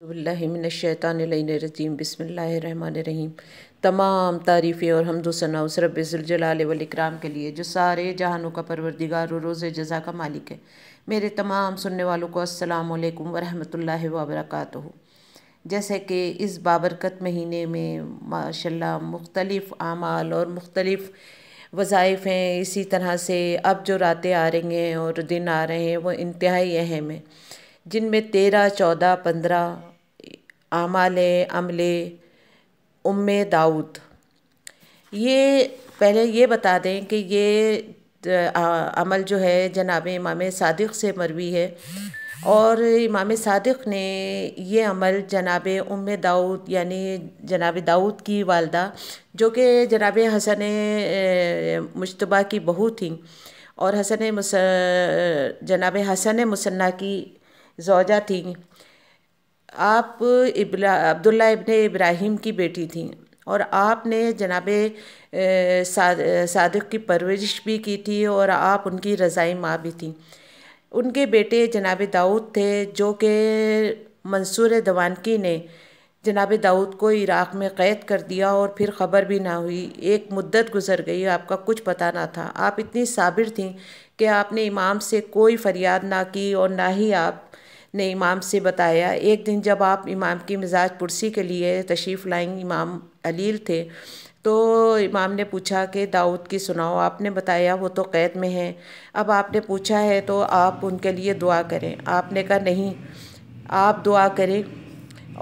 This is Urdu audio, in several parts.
باللہ من الشیطان الرجیم بسم اللہ الرحمن الرحیم۔ تمام تعریفیں اور حمد و ثنا اس رب ذوالجلال والاکرام کے لیے جو سارے جہانوں کا پروردگار و روز جزا کا مالک ہے۔ میرے تمام سننے والوں کو السلام علیکم ورحمۃ اللہ وبرکاتہ۔ جیسے کہ اس بابرکت مہینے میں ماشاءاللہ مختلف اعمال اور مختلف وظائف ہیں، اسی طرح سے اب جو راتیں آ رہی ہیں اور دن آ رہے ہیں وہ انتہائی اہم ہیں، جن میں 13، 14، 15 اعمال عمل داود۔ یہ پہلے یہ بتا دیں کہ یہ عمل جو ہے جناب امام صادق سے مروی ہے، اور امام صادق نے یہ عمل جناب داود یعنی جناب داود کی والدہ جو کہ جناب حسن مجتبیٰ کی بہو تھیں اور جناب حسن مثنیٰ کی زوجہ تھیں، آپ عبداللہ ابن ابراہیم کی بیٹی تھیں، اور آپ نے جناب صادق کی پرورش بھی کی تھی اور آپ ان کی رضائی ماں بھی تھیں۔ ان کے بیٹے جناب داود تھے، جو کہ منصور دوانکی نے جناب داود کو عراق میں قید کر دیا اور پھر خبر بھی نہ ہوئی، ایک مدت گزر گئی، آپ کا کچھ پتہ نہ تھا۔ آپ اتنی صابر تھیں کہ آپ نے امام سے کوئی فریاد نہ کی اور نہ ہی آپ نے امام سے بتایا۔ ایک دن جب آپ امام کی مزاج پرسی کے لیے تشریف لائیں، امام علیل تھے، تو امام نے پوچھا کہ داؤد کی سناؤ۔ آپ نے بتایا وہ تو قید میں ہیں، اب آپ نے پوچھا ہے تو آپ ان کے لیے دعا کریں۔ آپ نے کہا نہیں، آپ دعا کریں،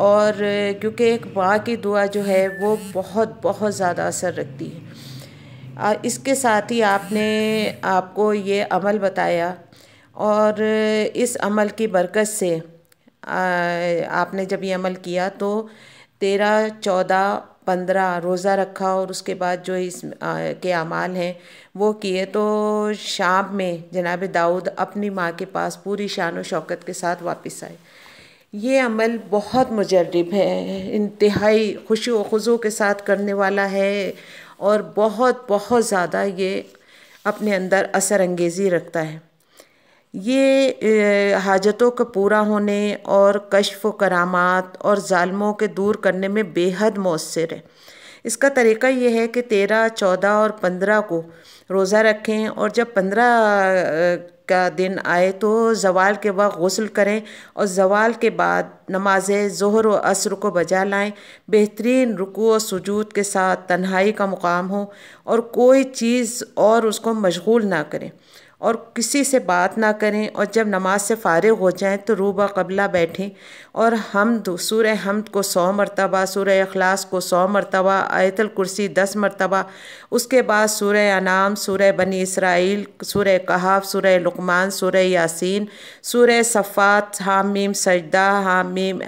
اور کیونکہ ایک ماں کی دعا جو ہے وہ بہت بہت زیادہ اثر رکھتی ہے۔ اس کے ساتھ ہی آپ نے آپ کو یہ عمل بتایا، اور اس عمل کی برکت سے آپ نے جب یہ عمل کیا تو 13، 14، 15 روزہ رکھا، اور اس کے بعد جو اس کے اعمال ہیں وہ کیے، تو شام میں جناب داؤد اپنی ماں کے پاس پوری شان و شوکت کے ساتھ واپس آئے۔ یہ عمل بہت مجرب ہے، انتہائی خشوع و خضوع کے ساتھ کرنے والا ہے، اور بہت بہت زیادہ یہ اپنے اندر اثر انگیزی رکھتا ہے۔ یہ حاجتوں کے پورا ہونے اور کشف و کرامات اور ظالموں کے دور کرنے میں بے حد مؤثر ہے۔ اس کا طریقہ یہ ہے کہ 13، 14 اور 15 کو روزہ رکھیں، اور جب 15 کا دن آئے تو زوال کے وقت غسل کریں، اور زوال کے بعد نماز ظہر و عصر کو بجا لائیں، بہترین رکوع و سجود کے ساتھ تنہائی کا مقام ہو، اور کوئی چیز اور اس کو مشغول نہ کریں، اور کسی سے بات نہ کریں، اور جب نماز سے فارغ ہو جائیں تو روبہ قبلہ بیٹھیں، اور سورہ حمد کو 100 مرتبہ، سورہ اخلاص کو 100 مرتبہ، آیت الکرسی 10 مرتبہ، اس کے بعد سورہ انعام، سورہ بنی اسرائیل، سورہ کہف، سورہ لقمان، سورہ یاسین، سورہ صفات، حامیم سجدہ، حامیم،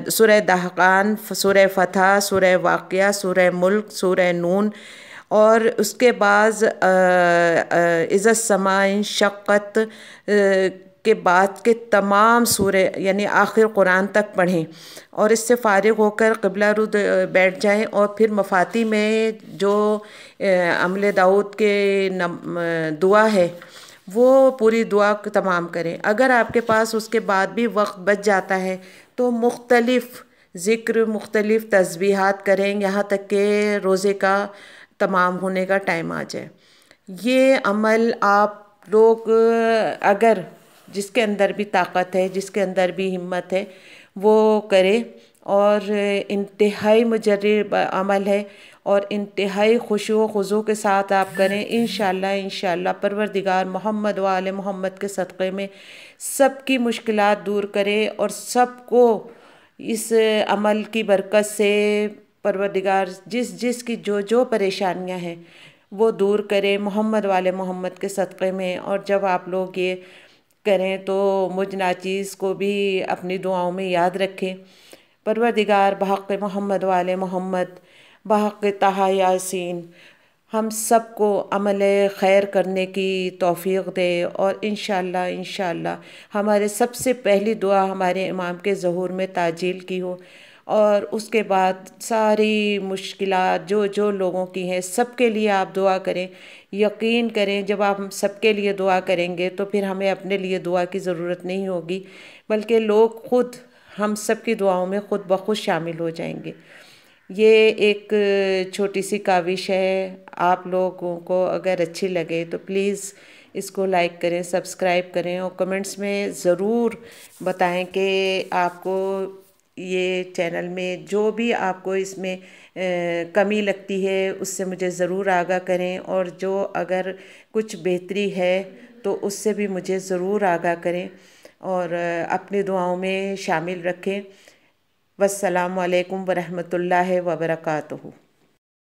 سورہ دہقان، سورہ فتح، سورہ واقعہ، سورہ ملک، سورہ نون، اور اس کے بعد اذا السماء انشقت کے بعد کے تمام سورے یعنی آخر قرآن تک پڑھیں، اور اس سے فارغ ہو کر قبلہ رو بیٹھ جائیں، اور پھر مفاتی میں جو عمل داؤد کے دعا ہے وہ پوری دعا تمام کریں۔ اگر آپ کے پاس اس کے بعد بھی وقت بچ جاتا ہے تو مختلف ذکر، مختلف تسبیحات کریں، یہاں تک کہ روزے کا تمام ہونے کا ٹائم آ جائے۔ یہ عمل آپ لوگ اگر جس کے اندر بھی طاقت ہے، جس کے اندر بھی ہمت ہے، وہ کرے، اور انتہائی مجرب عمل ہے، اور انتہائی خشوع و خضوع کے ساتھ آپ کریں۔ انشاءاللہ پروردگار محمد و آل محمد کے صدقے میں سب کی مشکلات دور کرے، اور سب کو اس عمل کی برکت سے پروردگار جس کی جو پریشانیاں ہیں وہ دور کرے محمد والے محمد کے صدقے میں۔ اور جب آپ لوگ یہ کریں تو مجھ ناچیز کو بھی اپنی دعاؤں میں یاد رکھیں۔ پروردگار بحق محمد والے محمد، بحق طہ یاسین، ہم سب کو عمل خیر کرنے کی توفیق دے، اور انشاءاللہ ہمارے سب سے پہلی دعا ہمارے امام کے ظہور میں تعجیل کی ہو، اور اس کے بعد ساری مشکلات جو لوگوں کی ہیں سب کے لیے آپ دعا کریں۔ یقین کریں جب آپ سب کے لیے دعا کریں گے تو پھر ہمیں اپنے لیے دعا کی ضرورت نہیں ہوگی، بلکہ لوگ خود ہم سب کی دعاؤں میں خود بخود شامل ہو جائیں گے۔ یہ ایک چھوٹی سی کاوش ہے، آپ لوگوں کو اگر اچھی لگے تو پلیز اس کو لائک کریں، سبسکرائب کریں، اور کمنٹس میں ضرور بتائیں کہ آپ کو یہ چینل میں جو بھی آپ کو اس میں کمی لگتی ہے اس سے مجھے ضرور آگاہ کریں، اور جو اگر کچھ بہتری ہے تو اس سے بھی مجھے ضرور آگاہ کریں اور اپنی دعاؤں میں شامل رکھیں۔ والسلام علیکم ورحمۃ اللہ وبرکاتہ۔